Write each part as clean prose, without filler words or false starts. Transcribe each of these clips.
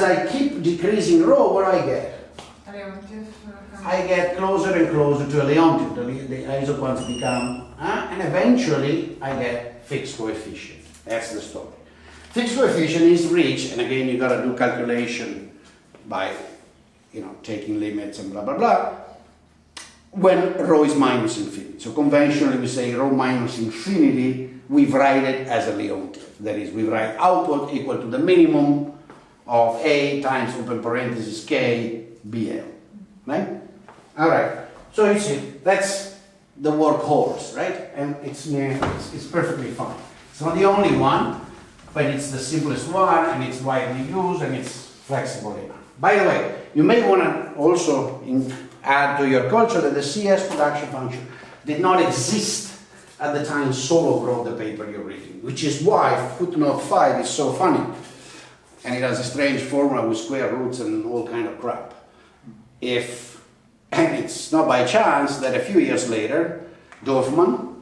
I keep decreasing rho, what I get? I get closer and closer to a Leontief. The isoquants become, and eventually I get fixed coefficient. That's the story. Fixed coefficient is reached, and again you gotta do calculation by, taking limits and blah blah blah, when rho is minus infinity. So conventionally we say rho minus infinity, we write it as a Leontief. That is, we write output equal to the minimum of A times open parenthesis K BL, right? All right, so you see, that's the workhorse, right? And it's perfectly fine. It's not the only one, but it's the simplest one, and it's widely used, and it's flexible enough. By the way, you may want to also add to your culture that the CS production function did not exist at the time Solo wrote the paper you're reading, which is why footnote 5 is so funny. And it has a strange formula with square roots and all kind of crap. And it's not by chance that a few years later, Dorfman,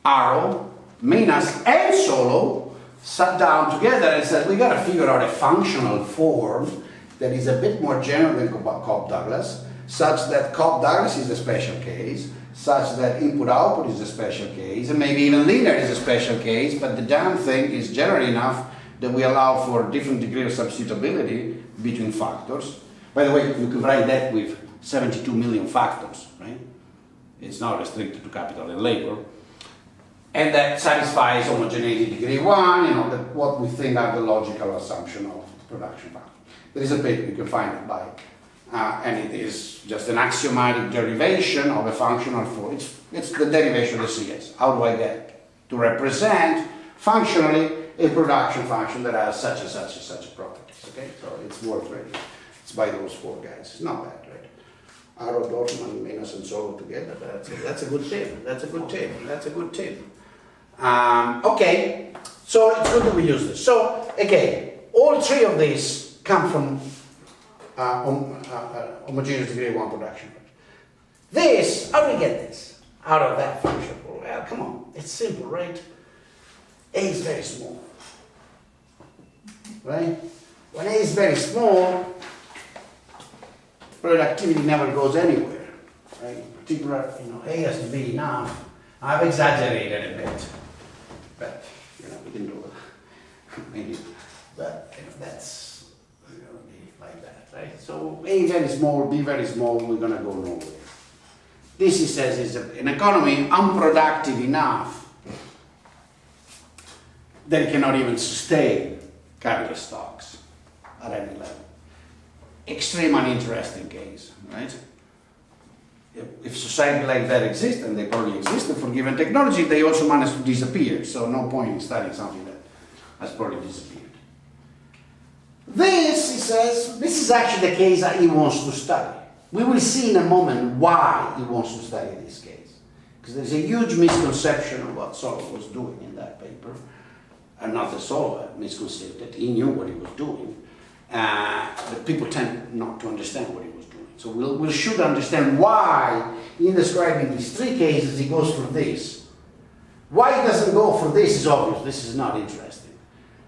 Arrow, Minas, and Solo sat down together and said, we got to figure out a functional form that is a bit more general than Cobb-Douglas, such that Cobb-Douglas is a special case, such that input-output is a special case, and maybe even linear is a special case, but the damn thing is general enough that we allow for different degree of substitutability between factors. By the way, you can write that with 72 million factors, right? It's not restricted to capital and labor. And that satisfies homogeneity degree 1, what we think are the logical assumption of production factor. There is a paper, you can find it by, and it is just an axiomatic derivation of a functional form. It's the derivation of the CS. How do I get to represent functionally a production function that has such and such and such properties, okay? So it's worth reading. It's by those 4 guys. It's not bad, right? Arrow, Dorfman, Minas, and Solo together. That's a good table. That's a good table. That's a good table. Okay, so it's good that we use this. So again, all 3 of these come from homogeneous degree 1 production. This, how do we get this out of that function? Well, come on, it's simple, right? A is very small, right? When A is very small, productivity never goes anywhere, right? Particular, A has to be enough. I've exaggerated a bit, but we can do it. Maybe, but that's going to be like that, right? So A very small, B very small, we're going to go nowhere. This, he says, is an economy unproductive enough that it cannot even sustain capital stocks at any level. Extreme uninteresting case, right? If society like that exists, and they probably existed for given technology, they also managed to disappear. So no point in studying something that has probably disappeared. This, he says, this is actually the case that he wants to study. We will see in a moment why he wants to study this case. Because there's a huge misconception of what Solo was doing in that paper. And not the Solo misconception that he knew what he was doing. But people tend not to understand what he was doing. So we should understand why, in describing these 3 cases, he goes for this. Why he doesn't go for this is obvious. This is not interesting.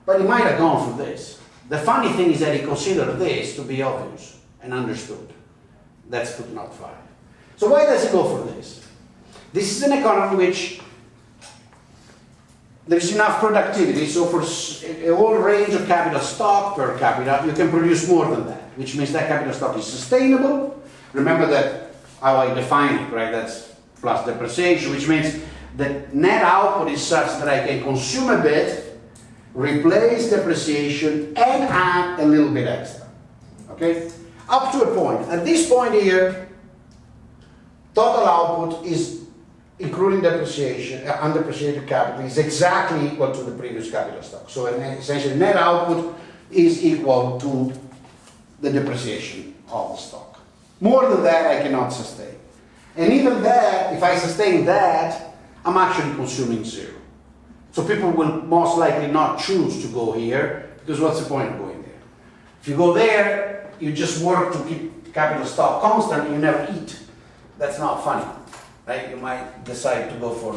But he might have gone for this. The funny thing is that he considered this to be obvious and understood. That's footnote 5. So why does he go for this? This is an economy in which there's enough productivity, so for a whole range of capital stock per capita, you can produce more than that, which means that capital stock is sustainable. Remember that how I define it, right? That's plus depreciation, which means the net output is such that I can consume a bit, replace depreciation, and add a little bit extra, okay? Up to a point. At this point here, total output is, including depreciation, undepreciated capital, is exactly equal to the previous capital stock. So essentially net output is equal to the depreciation of the stock. More than that I cannot sustain. And even that, if I sustain that, I'm actually consuming 0. So people will most likely not choose to go here, because what's the point of going there? If you go there, you just work to keep capital stock constant, you never eat. That's not funny. Right? You might decide to go for,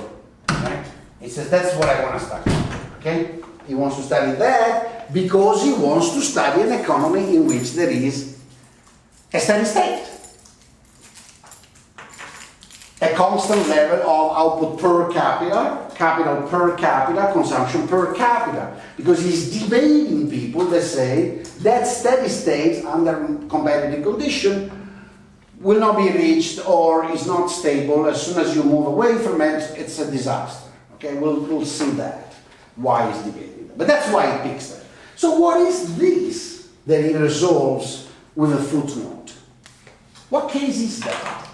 right? He says, that's what I want to study, okay? He wants to study that, because he wants to study an economy in which there is a steady state. A constant level of output per capita, capital per capita, consumption per capita. Because he's debating people that say that steady state under competitive condition will not be reached or is not stable. As soon as you move away from it, it's a disaster. Okay, we'll see that, why he's debating that. But that's why he picks that. So what is this that he resolves with a footnote? What case is that?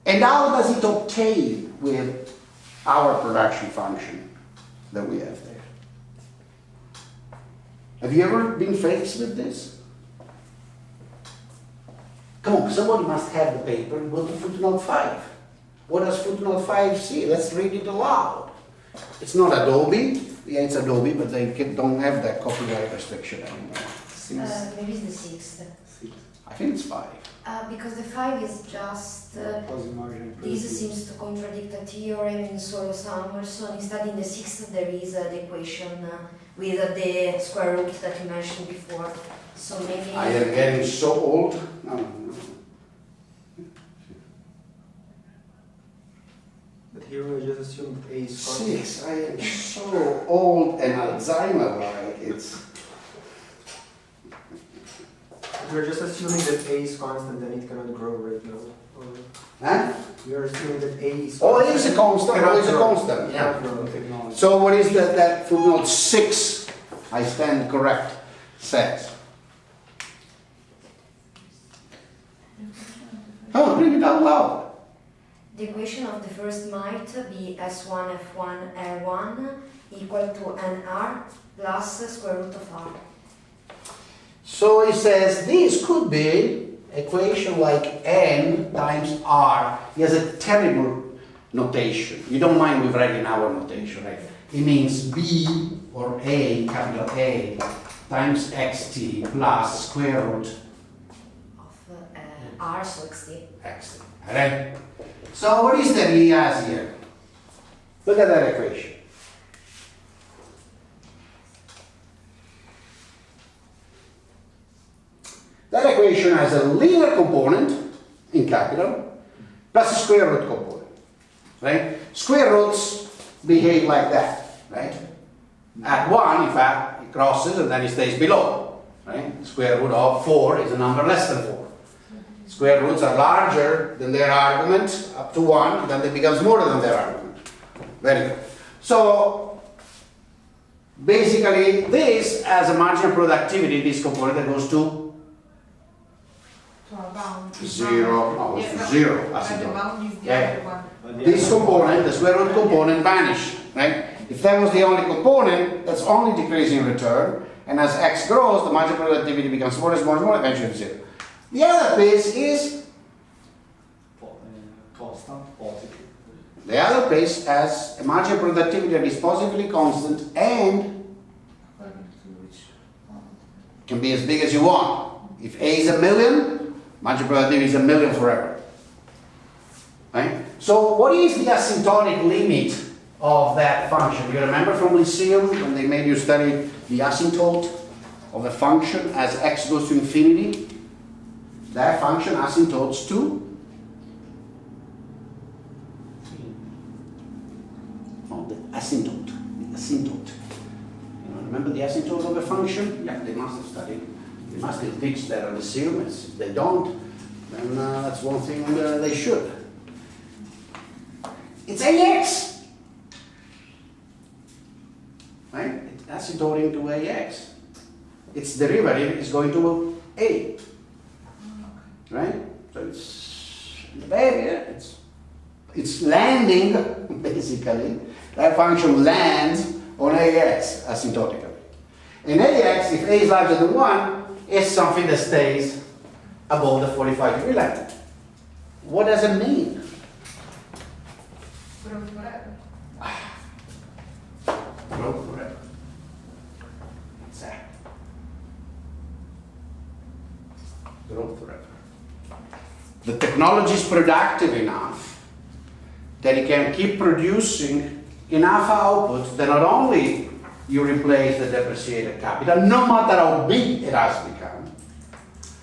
And how does it obtain with our production function that we have there? Have you ever been faced with this? Come on, somebody must have the paper and go to footnote 5. What does footnote 5 say? Let's read it aloud. It's not Adobe. Yeah, it's Adobe, but they don't have that copyright restriction anymore. Maybe it's the sixth. I think it's 5. Because the 5 is just, this seems to contradict a theorem in Solo Samuelson. Instead, in the 6th, there is the equation with the square root that you mentioned before. So maybe... I am getting so old. No. But here we just assume A is constant. 6. I am so old and Alzheimer-like. It's... We're just assuming that A is constant and it cannot grow right now. Huh? We are assuming that A is constant. Oh, it is a constant. Cannot Oh, it's a grow. constant. Cannot Yeah. grow technology. So what is that footnote 6, I stand correct, says? Oh, read it out loud. The equation of the first might be S1 F1 R1 equal to NR plus square root of R. So he says this could be equation like n times r. He has a terrible notation. You don't mind we've read in our notation, right? It means b or a, capital A, times xt plus square root Of R, so XT. xt. Right? So what is that he has here? Look at that equation. That equation has a linear component in capital plus a square root component, right? Square roots behave like that, right? At 1, in fact, it crosses and then it stays below, right? Square root of 4 is a number less than 4. Square roots are larger than their argument up to 1, and then it becomes more than their argument. Very good. So, basically, this as a marginal productivity, this component that goes to To a bound. 0, no, Yes, it's 0. but the bound is the Okay. other one. This component, the square root component, vanish, right? If that was the only component, that's only decreasing return, and as x grows, the marginal productivity becomes smaller, smaller, smaller, eventually 0. The other piece is constant, positive. the other piece has a marginal productivity that is positively constant and According to which one? can be as big as you want. If A is 1,000,000, marginal productivity is 1,000,000 forever. Right? So what is the asymptotic limit of that function? You remember from Lyceum when they made you study the asymptote of a function as x goes to infinity? That function asymptotes to? Oh, the asymptote. The asymptote. You know, remember the asymptote of a function? Yeah, they must have studied. They must have teach that on Lyceum. If they don't, then that's one thing they should. It's AX! Right? It's asymptoting to AX. Its derivative is going to A. Right? So it's in the area, it's landing, basically. That function lands on AX asymptotically. In AX, if A is larger than 1, is something that stays above the 45-degree line. What does it mean? Growth forever. Growth forever. Exactly. Growth forever. The technology is productive enough that it can keep producing enough output that not only you replace the depreciated capital, no matter how big it has become,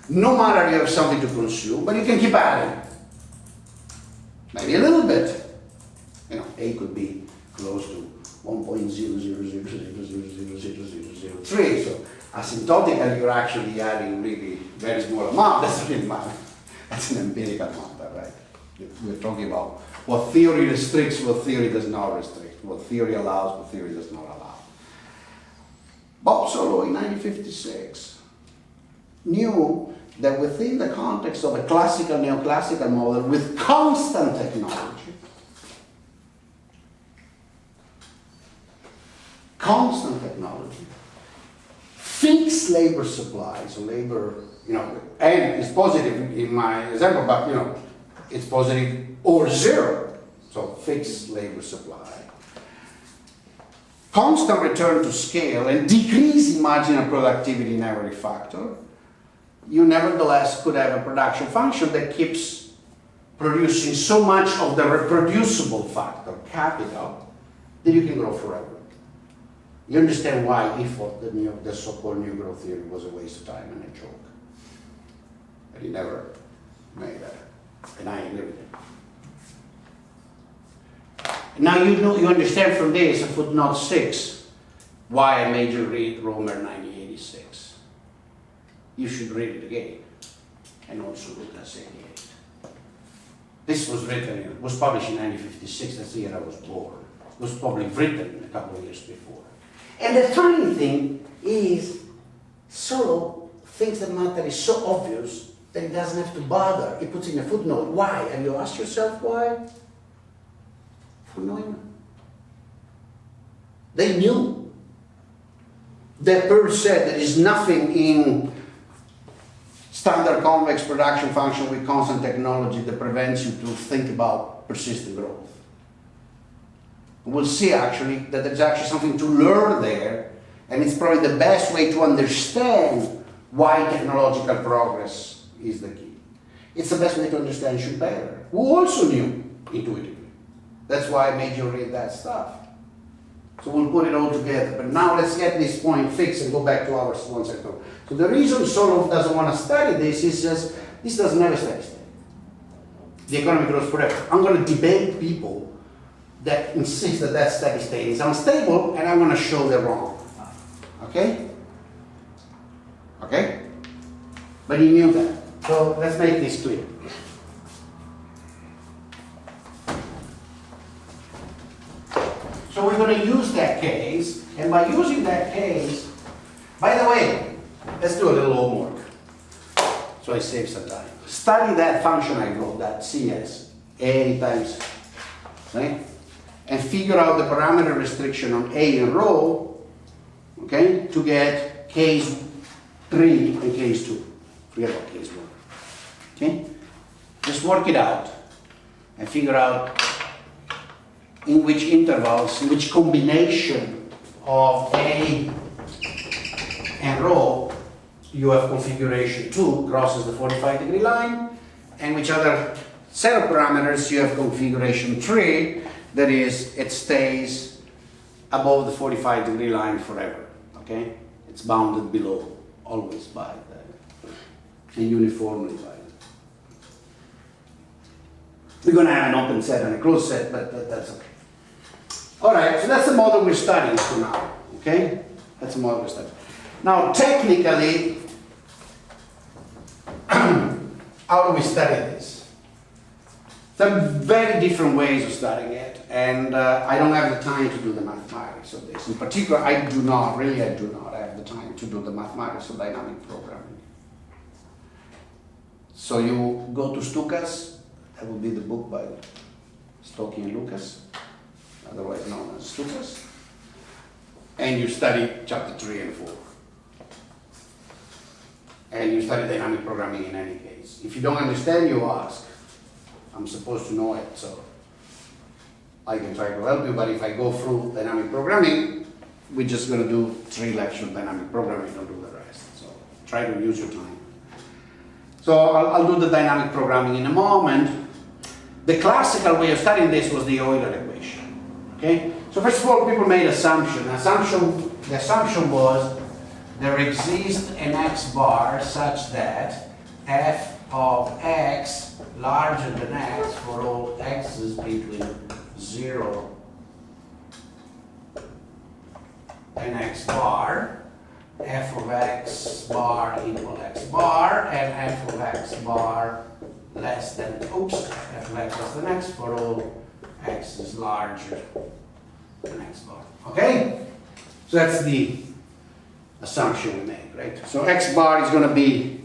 no matter you have something to consume, but you can keep adding. Maybe a little bit. You know, A could be close to 1.000000003, so asymptotically you're actually adding really very small amount. Doesn't really matter. That's an empirical matter, right? We're talking about what theory restricts, what theory does not restrict, what theory allows, what theory does not allow. Bob Solow in 1956 knew that within the context of a classical, neoclassical model with constant technology, fixed labor supply, so labor, you know, and it's positive in my example, but you know, it's positive or zero, so fixed labor supply. Constant return to scale and decrease in marginal productivity in every factor, you nevertheless could have a production function that keeps producing so much of the reproducible factor, capital, that you can grow forever. You understand why the so-called new growth theory was a waste of time and a joke. And he never made that. And I agree with him. Now you understand from this, footnote 6, why I made you read Romer 1986. You should read it again, and also Lucas 88. This was written, it was published in 1956, that's the year I was born. It was probably written a couple of years before. And the funny thing is, Solow thinks the matter is so obvious that he doesn't have to bother. He puts in a footnote. Why? Have you asked yourself why? For knowing. They knew that Peirce said there is nothing in standard convex production function with constant technology that prevents you to think about persistent growth. We'll see actually that there's actually something to learn there, and it's probably the best way to understand why technological progress is the key. It's the best way to understand Schumpeter, who also knew intuitively. That's why I made you read that stuff. So we'll put it all together. But now let's get this point fixed and go back to our one second. So the reason Solow doesn't want to study this is just, this doesn't have a steady state. The economy grows forever. I'm going to debate people that insist that that steady state is unstable, and I'm going to show they're wrong. Okay? Okay? But he knew that. So let's make this clear. So we're going to use that case, and by using that case, by the way, let's do a little homework, so I save some time. Study that function I wrote, that CS, A times, right? And figure out the parameter restriction on A and rho, okay, to get case 3 and case 2. Forget about case 1. Okay? Just work it out and figure out in which intervals, in which combination of A and rho you have configuration 2 crosses the 45-degree line, and which other set of parameters you have configuration 3, that is, it stays above the 45-degree line forever, okay? It's bounded below, always by that, and uniformly by that. We're going to have an open set and a closed set, but that's okay. All right, so that's the model we're studying for now, okay? That's the model we're studying. Now, technically, how do we study this? Some very different ways of studying it, and I don't have the time to do the mathematics of this. In particular, I do not have the time to do the mathematics of dynamic programming. So you go to Stukas, that will be the book by Stokey and Lucas, otherwise known as Stukas, and you study chapter 3 and 4. And you study dynamic programming in any case. If you don't understand, you ask. I'm supposed to know it, so I can try to help you, but if I go through dynamic programming, we're just going to do 3 lectures on dynamic programming, don't do the rest. So try to use your time. So I'll do the dynamic programming in a moment. The classical way of studying this was the Euler equation. Okay? So first of all, people made assumption. Assumption the assumption was there exists an x bar such that f of x larger than x for all x's between 0 and x bar, f of x bar equal x bar, and f of x bar less than, f of x less than x for all x is larger than x bar. Okay? So that's the assumption we make, right? So x bar is going to be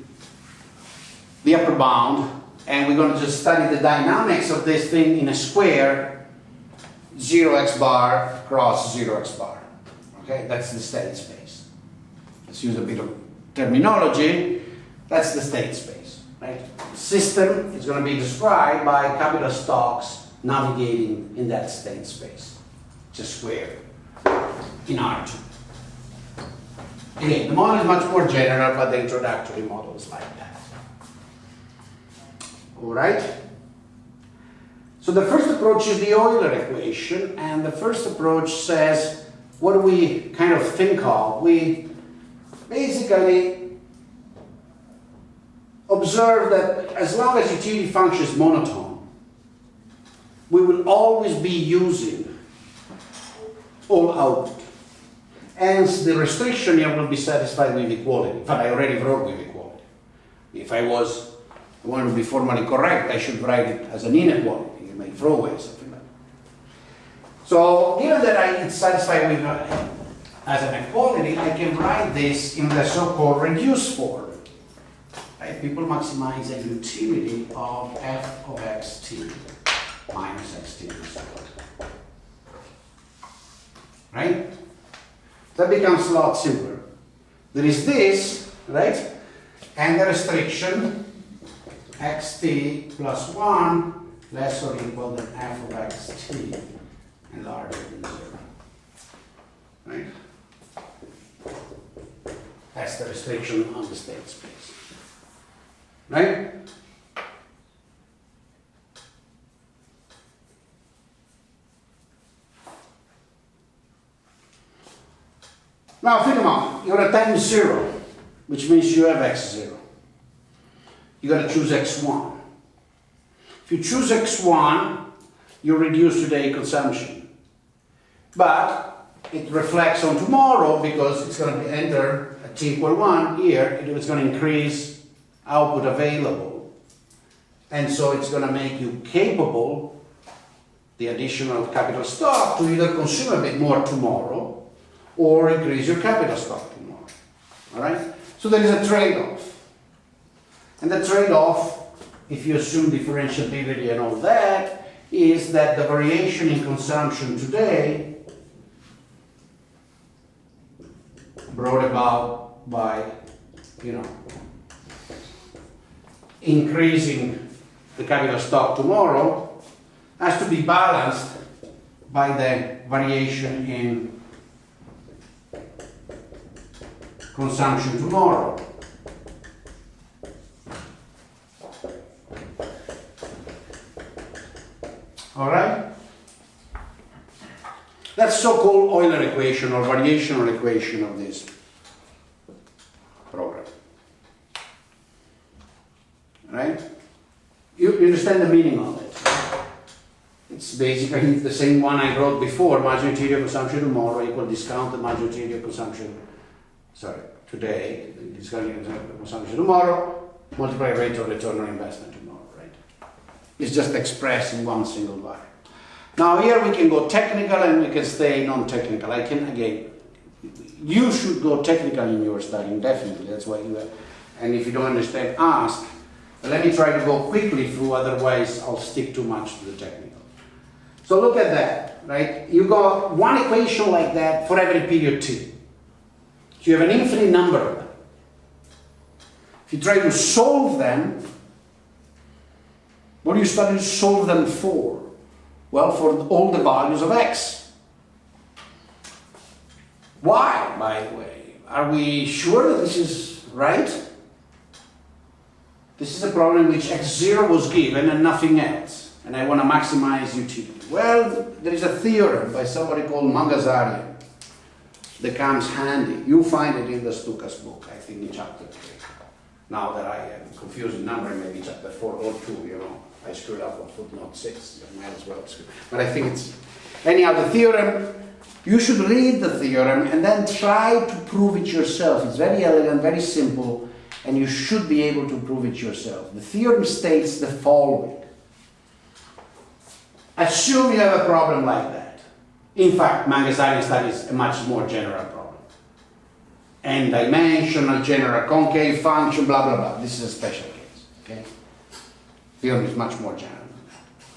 the upper bound, and we're going to just study the dynamics of this thing in a square, 0x bar cross 0x bar. Okay, that's the state space. Let's use a bit of terminology. That's the state space, right? The system is going to be described by capital stocks navigating in that state space. It's a square in R2. Again, the model is much more general, but the introductory model is like that. All right? So the first approach is the Euler equation, and the first approach says, what do we kind of think of? We basically observe that as long as utility function is monotone, we will always be using all output. Hence, the restriction here will be satisfied with equality. In fact, I already wrote with equality. If I want to be formally correct, I should write it as an inequality. You may throw away something like that. So, given that it's satisfied with as an equality, I can write this in the so-called reduced form. Right? People maximize the utility of f of xt minus xt. Right? That becomes a lot simpler. There is this, right? And the restriction xt plus 1 less or equal than f of xt and larger than 0. Right? That's the restriction on the state space. Right? Now think about it. You're at time 0, which means you have x0. You got to choose x1. If you choose x1, you reduce today consumption. But it reflects on tomorrow because it's going to enter at t equal 1 here. It's going to increase output available. And so it's going to make you capable, the addition of capital stock, to either consume a bit more tomorrow or increase your capital stock tomorrow. All right? So there is a trade-off. And the trade-off, if you assume differentiability and all that, is that the variation in consumption today, brought about by, increasing the capital stock tomorrow, has to be balanced by the variation in consumption tomorrow. All right? That's so-called Euler equation or variational equation of this program. Right? You understand the meaning of it. It's basically the same one I wrote before. Marginal utility of consumption tomorrow equal discounted marginal utility of consumption today, discounted consumption tomorrow, multiply rate of return on investment tomorrow, right? It's just expressed in one single variable. Now here we can go technical and we can stay non-technical. You should go technical in your studying, definitely. That's why you have, and if you don't understand, ask. But let me try to go quickly through, otherwise I'll stick too much to the technical. So look at that, right? You got one equation like that for every period t. So you have an infinite number of them. If you try to solve them, what do you study to solve them for? Well, for all the values of x. Why, by the way? Are we sure that this is right? This is a problem in which x0 was given and nothing else, and I want to maximize utility. Well, there is a theorem by somebody called Mangasarian. that comes handy. You find it in the Stukas book, I think in chapter 3. Now that I am confusing numbering, maybe chapter 4 or 2, you know. I screwed up on footnote 6, I might as well screw. But I think it's, anyhow, the theorem, you should read the theorem and then try to prove it yourself. It's very elegant, very simple, and you should be able to prove it yourself. The theorem states the following. Assume you have a problem like that. In fact, Mangasarian studies a much more general problem. N-dimensional, general concave function, blah, blah, blah. This is a special case, okay? Theorem is much more general.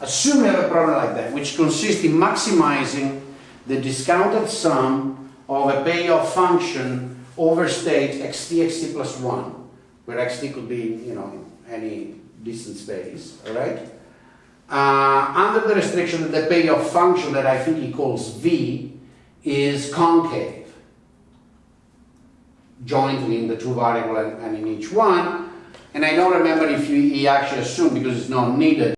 Assume you have a problem like that, which consists in maximizing the discounted sum of a payoff function over state xt plus 1, where xt could be, you know, in any distant space, all right? Under the restriction that the payoff function that I think he calls v is concave, jointly in the two variable and in each one. And I don't remember if he actually assumed, because it's not needed,